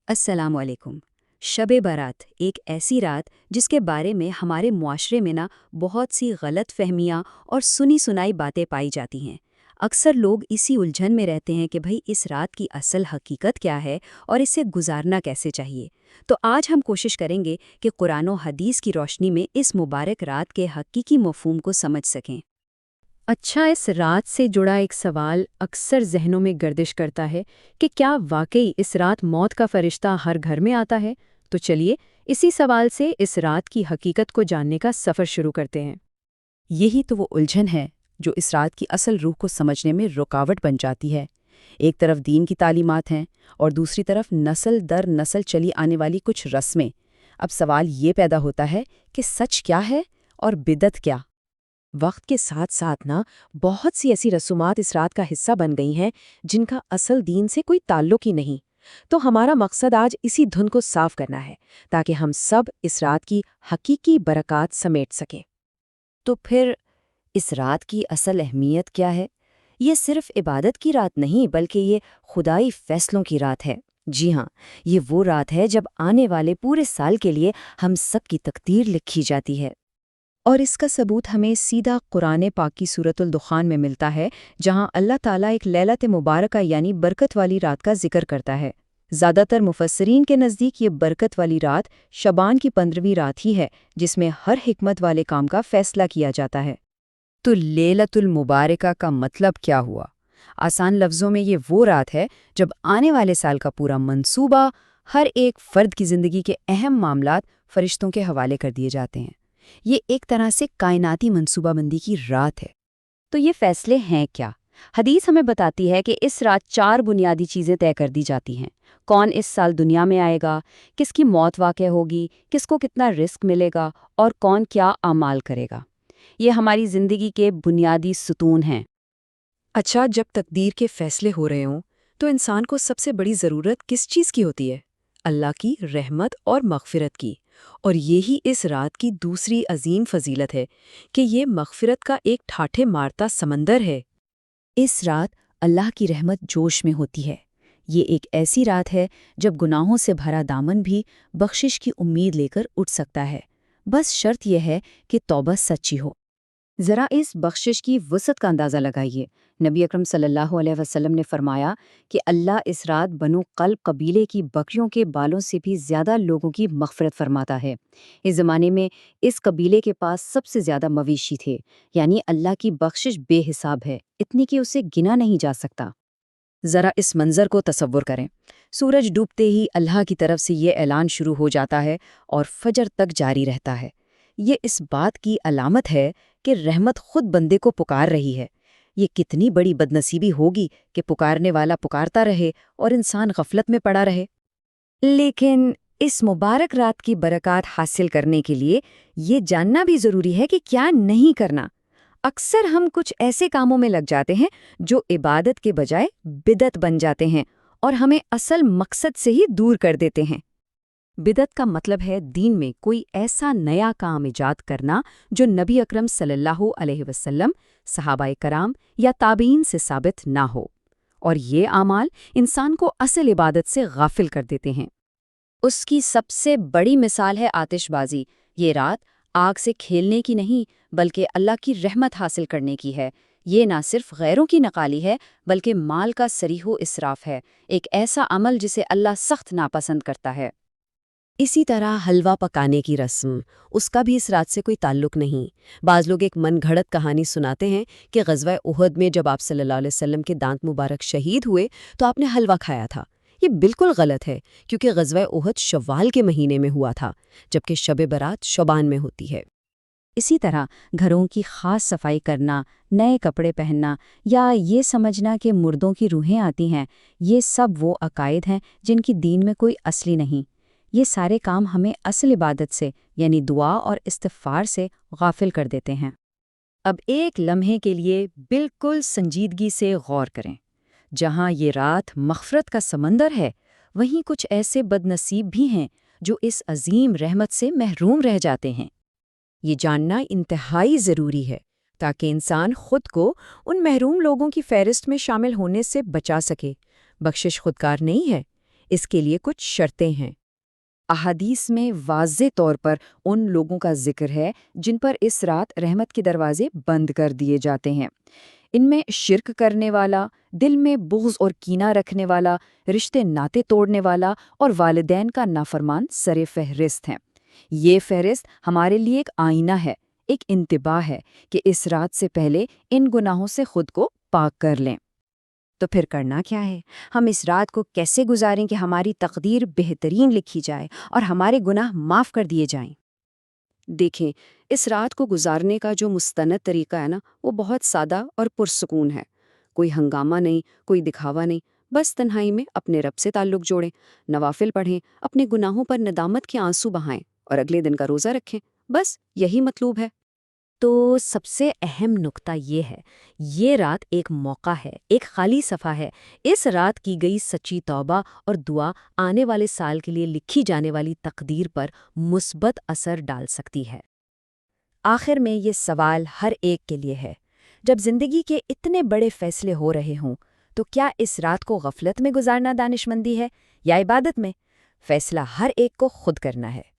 السلام علیکم۔ شب برات ایک ایسی رات جس کے بارے میں ہمارے معاشرے میں بہت سی غلط فہمیاں اور سنی سنائی باتیں پائی جاتی ہیں۔ اکثر لوگ اسی الجھن میں رہتے ہیں کہ بھئی اس رات کی اصل حقیقت کیا ہے اور اسے گزارنا کیسے چاہیے۔ تو آج ہم کوشش کریں گے کہ قرآن و حدیث کی روشنی میں اس مبارک رات کے حقیقی مفہوم کو سمجھ سکیں۔ اچھا، اس رات سے جڑا ایک سوال اکثر ذہنوں میں گردش کرتا ہے کہ کیا واقعی اس رات موت کا فرشتہ ہر گھر میں آتا ہے؟ تو چلیے اسی سوال سے اس رات کی حقیقت کو جاننے کا سفر شروع کرتے ہیں۔ یہی تو وہ الجھن ہے جو اس رات کی اصل روح کو سمجھنے میں رکاوٹ بن جاتی ہے۔ ایک طرف دین کی تعلیمات ہیں اور دوسری طرف نسل در نسل چلی آنے والی کچھ رسمیں۔ اب سوال یہ پیدا ہوتا ہے کہ سچ کیا ہے اور بدعت کیا؟ وقت کے ساتھ ساتھ بہت سی ایسی رسومات اس رات کا حصہ بن گئی ہیں جن کا اصل دین سے کوئی تعلق ہی نہیں۔ تو ہمارا مقصد آج اسی دھن کو صاف کرنا ہے تاکہ ہم سب اس رات کی حقیقی برکات سمیٹ سکیں۔ تو پھر اس رات کی اصل اہمیت کیا ہے؟ یہ صرف عبادت کی رات نہیں بلکہ یہ خدائی فیصلوں کی رات ہے۔ جی ہاں، یہ وہ رات ہے جب آنے والے پورے سال کے لیے ہم سب کی تقدیر لکھی جاتی ہے۔ اور اس کا ثبوت ہمیں سیدھا قرآن پاک کی سورۃ الدخان میں ملتا ہے، جہاں اللہ تعالیٰ ایک لیلۃ مبارکہ یعنی برکت والی رات کا ذکر کرتا ہے۔ زیادہ تر مفسرین کے نزدیک یہ برکت والی رات شعبان کی 15ویں رات ہی ہے، جس میں ہر حکمت والے کام کا فیصلہ کیا جاتا ہے۔ تو لیلۃ المبارکہ کا مطلب کیا ہوا؟ آسان لفظوں میں یہ وہ رات ہے جب آنے والے سال کا پورا منصوبہ، ہر ایک فرد کی زندگی کے اہم معاملات فرشتوں کے حوالے کر دیے جاتے ہیں۔ یہ ایک طرح سے کائناتی منصوبہ بندی کی رات ہے۔ تو یہ فیصلے ہیں کیا؟ حدیث ہمیں بتاتی ہے کہ اس رات 4 بنیادی چیزیں طے کر دی جاتی ہیں۔ کون اس سال دنیا میں آئے گا، کس کی موت واقع ہوگی، کس کو کتنا رزق ملے گا اور کون کیا اعمال کرے گا۔ یہ ہماری زندگی کے بنیادی ستون ہیں۔ اچھا، جب تقدیر کے فیصلے ہو رہے ہوں تو انسان کو سب سے بڑی ضرورت کس چیز کی ہوتی ہے؟ اللہ کی رحمت اور مغفرت کی۔ اور یہی اس رات کی دوسری عظیم فضیلت ہے کہ یہ مغفرت کا ایک ٹھاٹھے مارتا سمندر ہے۔ اس رات اللہ کی رحمت جوش میں ہوتی ہے۔ یہ ایک ایسی رات ہے جب گناہوں سے بھرا دامن بھی بخشش کی امید لے کر اٹھ سکتا ہے، بس شرط یہ ہے کہ توبہ سچی ہو۔ ذرا اس بخشش کی وسعت کا اندازہ لگائیے۔ نبی اکرم صلی اللہ علیہ وسلم نے فرمایا کہ اللہ اس رات بنو قلب قبیلے کی بکریوں کے بالوں سے بھی زیادہ لوگوں کی مغفرت فرماتا ہے۔ اس زمانے میں اس قبیلے کے پاس سب سے زیادہ مویشی تھے، یعنی اللہ کی بخشش بے حساب ہے، اتنی کہ اسے گنا نہیں جا سکتا۔ ذرا اس منظر کو تصور کریں۔ سورج ڈوبتے ہی اللہ کی طرف سے یہ اعلان شروع ہو جاتا ہے اور فجر تک جاری رہتا ہے۔ یہ اس بات کی علامت ہے کہ رحمت خود بندے کو پکار رہی ہے۔ یہ کتنی بڑی بدنصیبی ہوگی کہ پکارنے والا پکارتا رہے اور انسان غفلت میں پڑا رہے۔ لیکن اس مبارک رات کی برکات حاصل کرنے کے لیے یہ جاننا بھی ضروری ہے کہ کیا نہیں کرنا۔ اکثر ہم کچھ ایسے کاموں میں لگ جاتے ہیں جو عبادت کے بجائے بدعت بن جاتے ہیں اور ہمیں اصل مقصد سے ہی دور کر دیتے ہیں۔ بدعت کا مطلب ہے دین میں کوئی ایسا نیا کام ایجاد کرنا جو نبی اکرم صلی اللہ علیہ وسلم، صحابہ کرام یا تابعین سے ثابت نہ ہو، اور یہ اعمال انسان کو اصل عبادت سے غافل کر دیتے ہیں۔ اس کی سب سے بڑی مثال ہے آتش بازی۔ یہ رات آگ سے کھیلنے کی نہیں بلکہ اللہ کی رحمت حاصل کرنے کی ہے۔ یہ نہ صرف غیروں کی نقالی ہے بلکہ مال کا صریح و اسراف ہے، ایک ایسا عمل جسے اللہ سخت ناپسند کرتا ہے۔ اسی طرح حلوہ پکانے کی رسم، اس کا بھی اس رات سے کوئی تعلق نہیں۔ بعض لوگ ایک من گھڑت کہانی سناتے ہیں کہ غزوہ احد میں جب آپ صلی اللہ علیہ وسلم کے دانت مبارک شہید ہوئے تو آپ نے حلوہ کھایا تھا۔ یہ بالکل غلط ہے، کیونکہ غزوہ احد شوال کے مہینے میں ہوا تھا، جبکہ شب برات شعبان میں ہوتی ہے۔ اسی طرح گھروں کی خاص صفائی کرنا، نئے کپڑے پہننا یا یہ سمجھنا کہ مردوں کی روحیں آتی ہیں، یہ سب وہ عقائد ہیں جن کی دین میں کوئی اصلی نہیں۔ یہ سارے کام ہمیں اصل عبادت سے یعنی دعا اور استغفار سے غافل کر دیتے ہیں۔ اب ایک لمحے کے لیے بالکل سنجیدگی سے غور کریں۔ جہاں یہ رات مغفرت کا سمندر ہے، وہیں کچھ ایسے بد نصیب بھی ہیں جو اس عظیم رحمت سے محروم رہ جاتے ہیں۔ یہ جاننا انتہائی ضروری ہے تاکہ انسان خود کو ان محروم لوگوں کی فہرست میں شامل ہونے سے بچا سکے۔ بخشش خودکار نہیں ہے، اس کے لیے کچھ شرطیں ہیں۔ احادیث میں واضح طور پر ان لوگوں کا ذکر ہے جن پر اس رات رحمت کے دروازے بند کر دیے جاتے ہیں۔ ان میں شرک کرنے والا، دل میں بغض اور کینہ رکھنے والا، رشتے ناطے توڑنے والا اور والدین کا نافرمان سر فہرست ہیں۔ یہ فہرست ہمارے لیے ایک آئینہ ہے، ایک انتباہ ہے کہ اس رات سے پہلے ان گناہوں سے خود کو پاک کر لیں۔ تو پھر کرنا کیا ہے؟ ہم اس رات کو کیسے گزاریں کہ ہماری تقدیر بہترین لکھی جائے اور ہمارے گناہ معاف کر دیے جائیں؟ دیکھیں، اس رات کو گزارنے کا جو مستند طریقہ ہے نا، وہ بہت سادہ اور پرسکون ہے۔ کوئی ہنگامہ نہیں، کوئی دکھاوا نہیں، بس تنہائی میں اپنے رب سے تعلق جوڑیں، نوافل پڑھیں، اپنے گناہوں پر ندامت کے آنسو بہائیں اور اگلے دن کا روزہ رکھیں۔ بس یہی مطلوب ہے۔ تو سب سے اہم نکتہ یہ ہے، یہ رات ایک موقع ہے، ایک خالی صفحہ ہے۔ اس رات کی گئی سچی توبہ اور دعا آنے والے سال کے لیے لکھی جانے والی تقدیر پر مثبت اثر ڈال سکتی ہے۔ آخر میں یہ سوال ہر ایک کے لیے ہے، جب زندگی کے اتنے بڑے فیصلے ہو رہے ہوں تو کیا اس رات کو غفلت میں گزارنا دانشمندی ہے یا عبادت میں؟ فیصلہ ہر ایک کو خود کرنا ہے۔